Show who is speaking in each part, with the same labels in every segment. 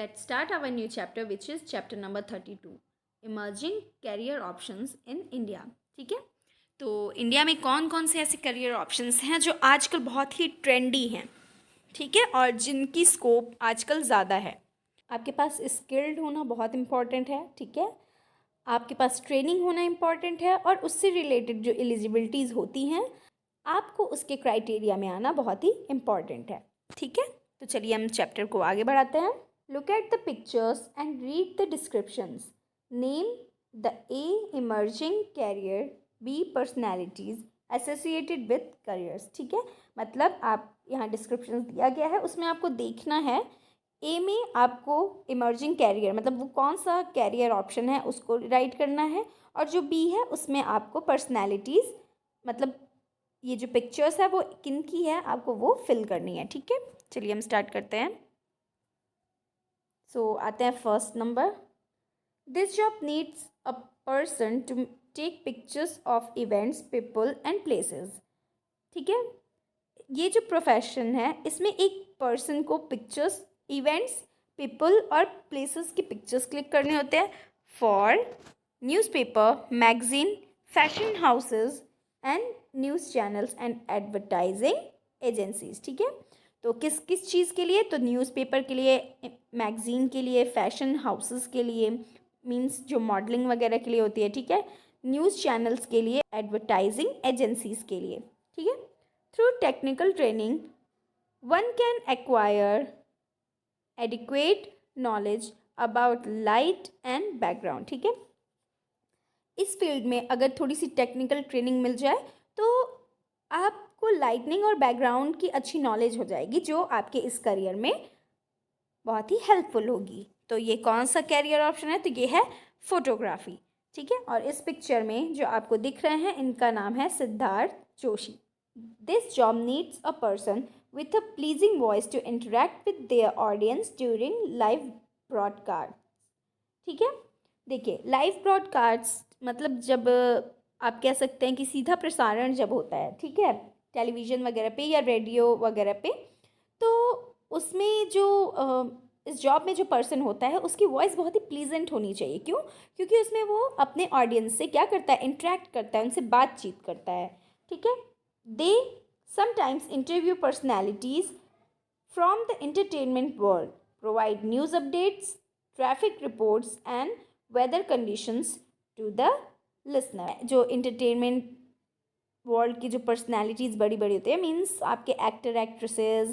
Speaker 1: Let's start our new chapter, which is chapter number 32, Emerging Career Options in India. ठीक है, तो India में कौन कौन से ऐसे करियर ऑप्शंस हैं जो आजकल बहुत ही ट्रेंडी हैं, ठीक है, और जिनकी स्कोप आजकल ज़्यादा है। आपके पास स्किल्ड होना बहुत इम्पॉर्टेंट है, ठीक है, आपके पास ट्रेनिंग होना इम्पॉर्टेंट है, और उससे रिलेटेड जो एलिजिबिलिटीज़ होती हैं आपको उसके क्राइटेरिया में आना बहुत ही इम्पॉर्टेंट है, ठीक है। तो चलिए हम चैप्टर को आगे बढ़ाते हैं। Look at the pictures and read the descriptions. Name the A emerging career, B personalities associated with careers. ठीक है, मतलब आप यहाँ डिस्क्रिप्शन दिया गया है, उसमें आपको देखना है ए में आपको इमर्जिंग कैरियर मतलब वो कौन सा कैरियर ऑप्शन है उसको राइट करना है, और जो बी है उसमें आपको पर्सनैलिटीज़ मतलब ये जो पिक्चर्स है वो किन की है आपको वो फिल करनी है, ठीक है। चलिए हम स्टार्ट करते हैं। सो आते हैं first number. This job needs a person to take pictures of events, people and places. ठीक है, ये जो प्रोफेशन है इसमें एक पर्सन को पिक्चर्स, इवेंट्स, पीपल और प्लेसेस की पिक्चर्स क्लिक करने होते हैं for newspaper, magazine, fashion houses and news channels and advertising agencies. ठीक है, तो किस किस चीज़ के लिए? तो न्यूज़पेपर के लिए, मैगज़ीन के लिए, फैशन हाउसेस के लिए, मींस जो मॉडलिंग वगैरह के लिए होती है, ठीक है, न्यूज़ चैनल्स के लिए, एडवर्टाइजिंग एजेंसीज के लिए, ठीक है। Through technical training one can acquire adequate knowledge about light and background. ठीक है, इस फील्ड में अगर थोड़ी सी टेक्निकल ट्रेनिंग मिल जाए तो आपको लाइटनिंग और बैकग्राउंड की अच्छी नॉलेज हो जाएगी जो आपके इस करियर में बहुत ही हेल्पफुल होगी। तो ये कौन सा कैरियर ऑप्शन है? तो ये है फोटोग्राफी। ठीक है, और इस पिक्चर में जो आपको दिख रहे हैं इनका नाम है Siddharth Joshi. This job needs a person with a pleasing voice to interact with their audience during live broadcast. ठीक है, देखिए लाइव ब्रॉडकास्ट मतलब जब आप कह सकते हैं कि सीधा प्रसारण जब होता है, ठीक है, टेलीविज़न वगैरह पे या रेडियो वगैरह पे, तो उसमें जो इस जॉब में जो पर्सन होता है उसकी वॉइस बहुत ही प्लीजेंट होनी चाहिए। क्यों? क्योंकि उसमें वो अपने ऑडियंस से क्या करता है? इंटरेक्ट करता है, उनसे बातचीत करता है। ठीक है, they sometimes interview personalities from the entertainment world, provide news updates, traffic reports and weather conditions to the listener. जो इंटरटेनमेंट वर्ल्ड की जो पर्सनैलिटीज़ बड़ी बड़ी होती है, मीन्स आपके एक्टर, एक्ट्रेसेस,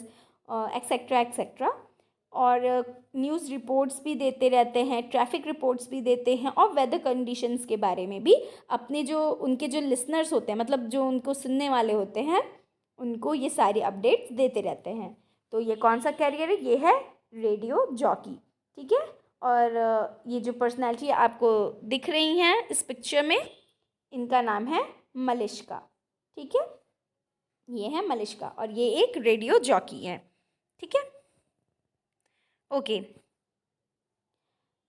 Speaker 1: एक्सेट्रा एक्सेट्रा, और न्यूज़ रिपोर्ट्स भी देते रहते हैं, ट्रैफिक रिपोर्ट्स भी देते हैं, और वेदर कंडीशंस के बारे में भी अपने जो उनके जो लिसनर्स होते हैं मतलब जो उनको सुनने वाले होते हैं उनको ये सारी अपडेट्स देते रहते हैं। तो ये कौन सा कैरियर है? ये है रेडियो जॉकी। ठीक है, और ये जो पर्सनैलिटी आपको दिख रही हैं इस पिक्चर में इनका नाम है मलिश्का। ठीक है, ये है मलिश्का और ये एक रेडियो जॉकी है। ठीक है, okay.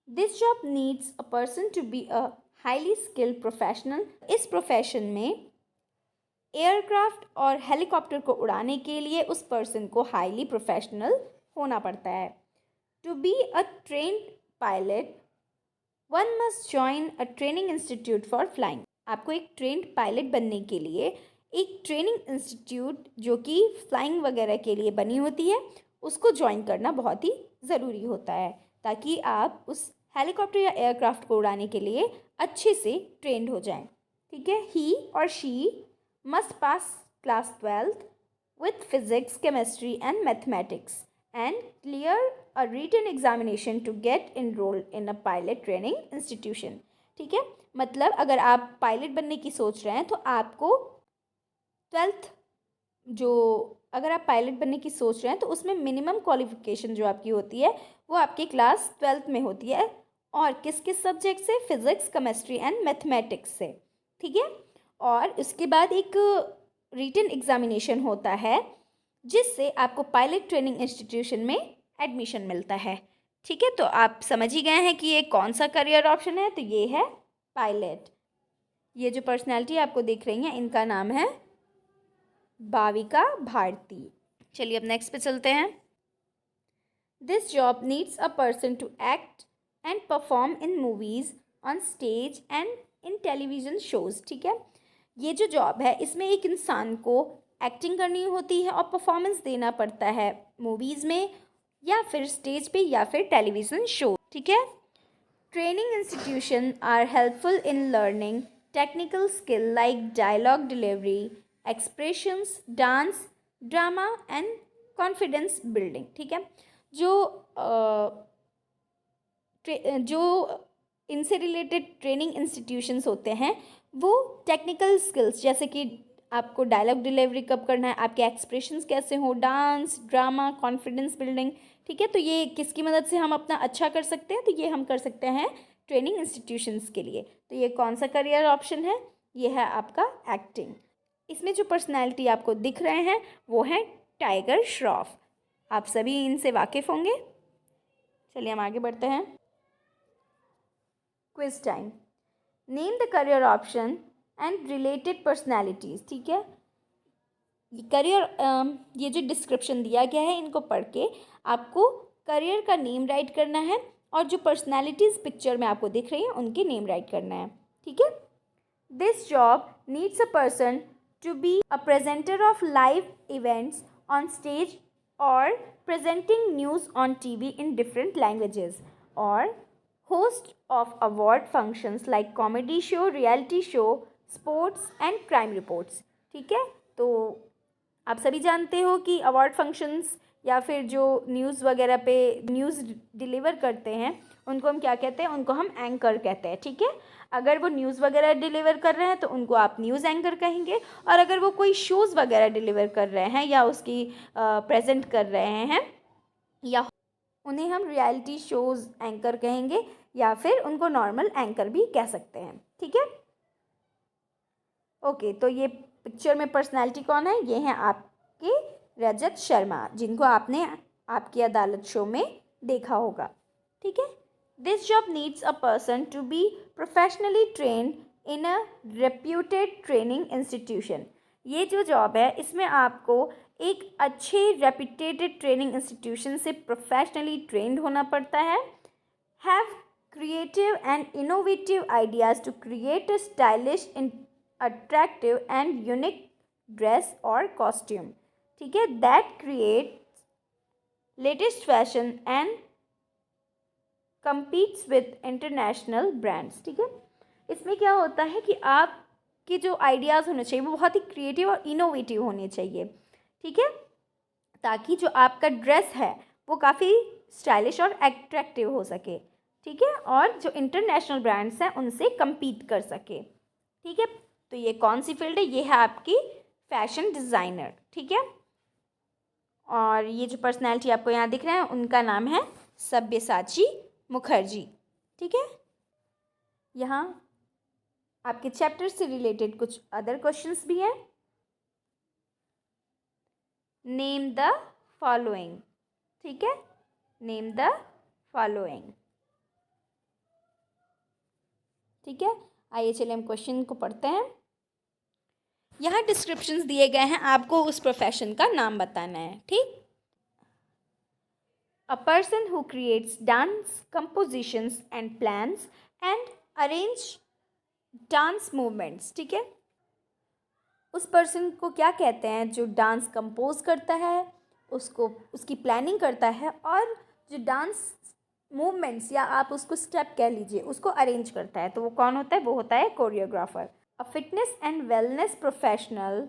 Speaker 1: This job needs a person to be a highly skilled professional. इस प्रोफेशन में एयरक्राफ्ट और हेलीकॉप्टर को उड़ाने के लिए उस पर्सन को हाईली प्रोफेशनल होना पड़ता है। To be a trained pilot one must join a training institute for flying. आपको एक ट्रेन्ड पायलट बनने के लिए एक ट्रेनिंग इंस्टीट्यूट जो कि फ्लाइंग वगैरह के लिए बनी होती है उसको ज्वाइन करना बहुत ही ज़रूरी होता है ताकि आप उस हेलीकॉप्टर या एयरक्राफ्ट को उड़ाने के लिए अच्छे से ट्रेंड हो जाएं। ठीक है, ही और she must pass class 12th with physics, chemistry and mathematics and clear a written examination to get enrolled in a pilot training institution। ठीक है, मतलब अगर आप पायलट बनने की सोच रहे हैं तो आपको 12th जो अगर आप पायलट बनने की सोच रहे हैं तो उसमें मिनिमम क्वालिफिकेशन जो आपकी होती है वो आपकी क्लास 12th में होती है, और किस किस सब्जेक्ट से? फिज़िक्स, केमिस्ट्री एंड मैथमेटिक्स से। ठीक है, और उसके बाद एक रिटन एग्जामिनेशन होता है जिससे आपको पायलट ट्रेनिंग इंस्टीट्यूशन में एडमिशन मिलता है। ठीक है, तो आप समझ ही गए हैं कि ये कौन सा करियर ऑप्शन है? तो ये है पायलट। ये जो पर्सनैलिटी आपको दिख रही हैं इनका नाम है भाविका भारती। चलिए अब नेक्स्ट पे चलते हैं। This job needs a person to act and perform in movies, on stage and in television shows. ठीक है, ये जो जॉब है इसमें एक इंसान को एक्टिंग करनी होती है और परफॉर्मेंस देना पड़ता है मूवीज़ में या फिर स्टेज पे या फिर टेलीविज़न शो। ठीक है, training institution are helpful in learning technical skill like dialogue delivery, expressions, dance, drama and confidence building. ठीक है, जो जो इनसे रिलेटेड ट्रेनिंग इंस्टीट्यूशंस होते हैं वो टेक्निकल स्किल्स जैसे कि आपको डायलॉग डिलीवरी कब करना है, आपके एक्सप्रेशंस कैसे हो, डांस, ड्रामा, कॉन्फिडेंस बिल्डिंग। ठीक है, तो ये किसकी मदद से हम अपना अच्छा कर सकते हैं, तो ये हम कर सकते हैं ट्रेनिंग इंस्टीट्यूशंस के लिए। तो ये कौन सा करियर ऑप्शन है, ये है आपका एक्टिंग। इसमें जो पर्सनैलिटी आपको दिख रहे हैं वो हैं टाइगर श्रॉफ। आप सभी इनसे वाकिफ़ होंगे। चलिए हम आगे बढ़ते हैं। Quiz time. Name the career option and related personalities. ठीक है, ये करियर ये जो डिस्क्रिप्शन दिया गया है इनको पढ़ के आपको करियर का नेम राइट करना है और जो पर्सनैलिटीज़ पिक्चर में आपको दिख रही है उनके नेम राइट करना है। ठीक है, this job needs a person to be a presenter of live events on stage or presenting news on TV in different languages or host of award functions like comedy show, reality show, sports and crime reports। ठीक है, तो आप सभी जानते हो कि award functions या फिर जो न्यूज़ वगैरह पे न्यूज़ डिलीवर करते हैं उनको हम क्या कहते हैं, उनको हम एंकर कहते हैं। ठीक है, अगर वो न्यूज़ वगैरह डिलीवर कर रहे हैं तो उनको आप न्यूज़ एंकर कहेंगे, और अगर वो कोई शोज़ वगैरह डिलीवर कर रहे हैं या उसकी प्रेजेंट कर रहे हैं या उन्हें हम रियलिटी शोज़ एंकर कहेंगे या फिर उनको नॉर्मल एंकर भी कह सकते हैं। ठीक है, ओके, तो ये पिक्चर में पर्सनालिटी कौन है, ये हैं आपके रजत शर्मा जिनको आपने आपकी अदालत शो में देखा होगा। ठीक है, this job needs a person to be professionally trained in a reputed training institution. ये जो जॉब है इसमें आपको एक अच्छे रेप्यूटेड ट्रेनिंग इंस्टीट्यूशन से प्रोफेशनली ट्रेंड होना पड़ता है। Have creative and innovative ideas to create a stylish, attractive and unique dress or costume। ठीक है, that creates latest fashion and competes with international brands। ठीक है, इसमें क्या होता है कि आपके जो आइडियाज़ होने चाहिए वो बहुत ही क्रिएटिव और इनोवेटिव होने चाहिए। ठीक है, ताकि जो आपका ड्रेस है वो काफ़ी स्टाइलिश और एट्रैक्टिव हो सके। ठीक है, और जो इंटरनेशनल ब्रांड्स हैं उनसे compete कर सके। ठीक है, तो ये कौन सी फील्ड है, ये है आपकी फैशन डिज़ाइनर। ठीक है, और ये जो पर्सनैलिटी आपको यहाँ दिख रहे हैं उनका नाम है सब्यसाची मुखर्जी। ठीक है, यहाँ आपके चैप्टर से रिलेटेड कुछ अदर क्वेश्चंस भी हैं। Name the following. ठीक है, नेम द फॉलोइंग। ठीक है, आइए चलिए हम क्वेश्चन को पढ़ते हैं। यहाँ डिस्क्रिप्शंस दिए गए हैं, आपको उस प्रोफेशन का नाम बताना है। ठीक, a person who creates dance compositions and plans and arrange dance movements. ठीक है, उस पर्सन को क्या कहते हैं जो डांस कंपोज करता है, उसको उसकी प्लानिंग करता है और जो डांस मूवमेंट्स या आप उसको स्टेप कह लीजिए उसको अरेंज करता है, तो वो कौन होता है, वो होता है choreographer. A fitness and wellness professional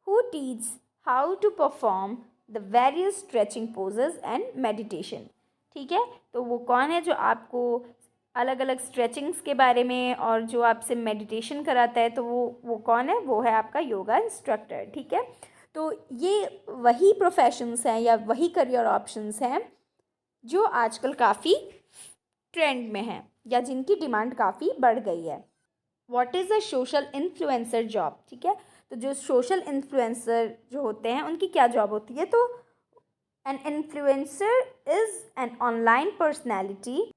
Speaker 1: who teaches how to perform the various stretching poses and meditation। ठीक है, तो वो कौन है जो आपको अलग अलग स्ट्रेचिंग्स के बारे में और जो आपसे मेडिटेशन कराता है, तो वो कौन है, वो है आपका योगा इंस्ट्रक्टर। ठीक है, तो ये वही प्रोफेशंस हैं या वही करियर ऑप्शंस हैं जो आजकल काफ़ी ट्रेंड में हैं या जिनकी डिमांड काफ़ी बढ़ गई है। What is a social influencer job. ठीक है, तो जो सोशल इन्फ्लुएंसर जो होते हैं उनकी क्या जॉब होती है, तो N influencer is an online personality.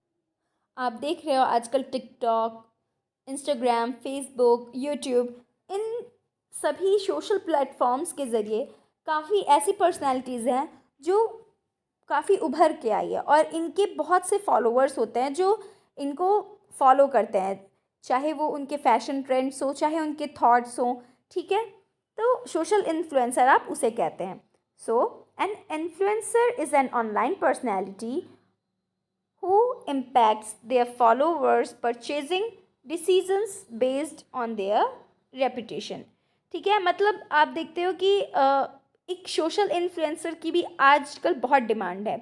Speaker 1: आप देख रहे हो आजकल टिकटॉक, इंस्टाग्राम, फेसबुक, यूट्यूब, इन सभी सोशल प्लेटफॉर्म्स के ज़रिए काफ़ी ऐसी पर्सनैलिटीज़ हैं जो काफ़ी उभर के आई है और इनके बहुत से फॉलोअर्स होते हैं जो इनको फॉलो करते हैं, चाहे वो उनके फैशन ट्रेंड्स हो, चाहे उनके थॉट्स हों, ठीक है। तो सोशल इन्फ्लुएंसर आप उसे कहते हैं। So an influencer is an online personality who impacts their followers purchasing decisions based on their reputation। ठीक है, मतलब आप देखते हो कि एक सोशल इन्फ्लुएंसर की भी आजकल बहुत डिमांड है,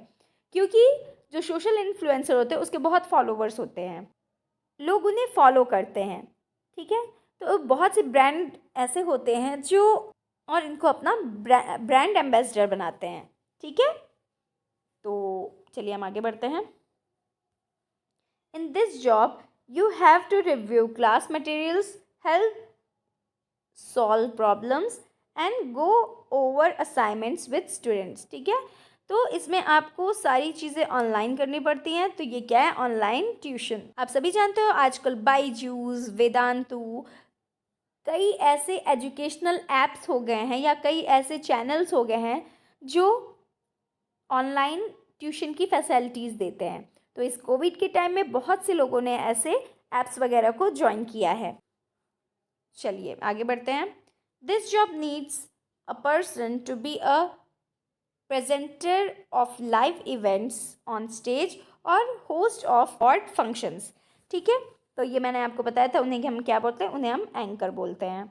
Speaker 1: क्योंकि जो सोशल इन्फ्लुएंसर होते हैं उसके बहुत फॉलोवर्स होते हैं, लोग उन्हें फॉलो करते हैं, ठीक है। तो बहुत से ब्रांड ऐसे होते हैं जो और इनको अपना ब्रांड एम्बेसडर बनाते हैं, ठीक है। तो चलिए हम आगे बढ़ते हैं। In this job, you have to review class materials, help solve problems and go over assignments with students। ठीक है, तो इसमें आपको सारी चीज़ें ऑनलाइन करनी पड़ती हैं। तो ये क्या है? Online tuition. आप सभी जानते हो आजकल बाईजूस, वेदांतु, कई ऐसे एजुकेशनल ऐप्स हो गए हैं या कई ऐसे चैनल्स हो गए हैं जो ऑनलाइन ट्यूशन की फैसिलिटीज़ देते हैं। तो इस कोविड के टाइम में बहुत से लोगों ने ऐसे ऐप्स वगैरह को ज्वाइन किया है। चलिए आगे बढ़ते हैं। This job needs a person to be a presenter of live events on stage और होस्ट ऑफ ऑड फंक्शंस। ठीक है, तो ये मैंने आपको बताया था, उन्हें हम क्या बोलते हैं? उन्हें हम एंकर बोलते हैं।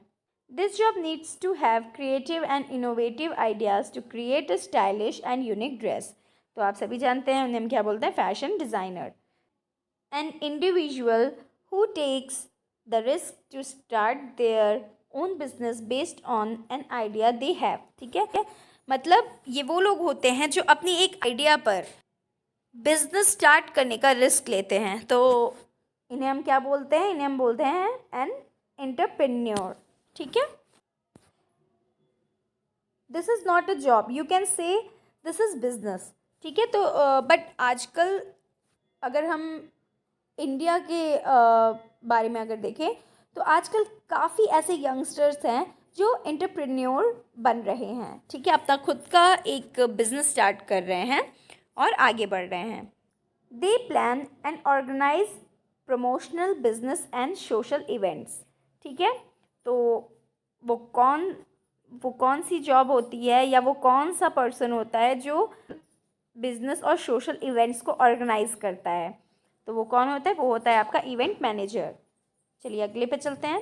Speaker 1: This job needs to have creative and innovative ideas to create a stylish and unique dress. तो आप सभी जानते हैं उन्हें हम क्या बोलते हैं? Fashion designer. An individual who takes the risk to start their own business based on an idea they have. ठीक है, मतलब ये वो लोग होते हैं जो अपनी एक आइडिया पर बिजनेस स्टार्ट करने का रिस्क लेते हैं। तो इन्हें हम क्या बोलते हैं? इन्हें हम बोलते हैं एन एंटरप्रेन्योर। ठीक है, this is not a job, you can say this is business. ठीक है, तो बट आजकल अगर हम इंडिया के बारे में अगर देखें तो आजकल काफ़ी ऐसे यंगस्टर्स हैं जो एंटरप्रेन्योर बन रहे हैं। ठीक है, अपना खुद का एक बिजनेस स्टार्ट कर रहे हैं और आगे बढ़ रहे हैं। They plan and organise promotional business and social events. ठीक है, तो वो कौन सी जॉब होती है या वो कौन सा पर्सन होता है जो बिजनेस और सोशल इवेंट्स को ऑर्गेनाइज करता है? तो वो कौन होता है? वो होता है आपका इवेंट मैनेजर। चलिए अगले पे चलते हैं।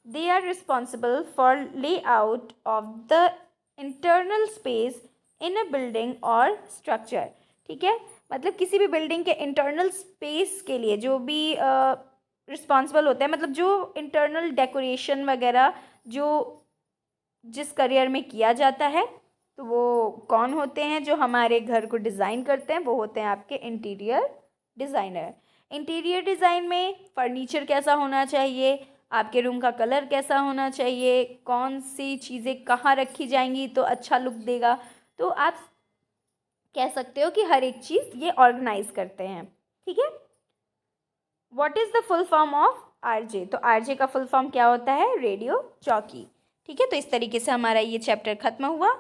Speaker 1: They are responsible for layout of the internal space in a building और स्ट्रक्चर। ठीक है, मतलब किसी भी बिल्डिंग के इंटरनल स्पेस के लिए जो भी रिस्पॉन्सिबल होता है, मतलब जो इंटरनल डेकोरेशन वगैरह जो जिस करियर में किया जाता है, तो वो कौन होते हैं? जो हमारे घर को डिज़ाइन करते हैं वो होते हैं आपके इंटीरियर डिज़ाइनर। इंटीरियर डिज़ाइन में फर्नीचर कैसा होना चाहिए, आपके रूम का कलर कैसा होना चाहिए, कौन सी चीज़ें कहाँ रखी जाएंगी तो अच्छा लुक देगा, तो आप कह सकते हो कि हर एक चीज़ ये ऑर्गेनाइज करते हैं। ठीक है, what is the full form of RJ? तो आरजे का फुल फॉर्म क्या होता है? Radio jockey. ठीक है, तो इस तरीके से हमारा ये चैप्टर ख़त्म हुआ।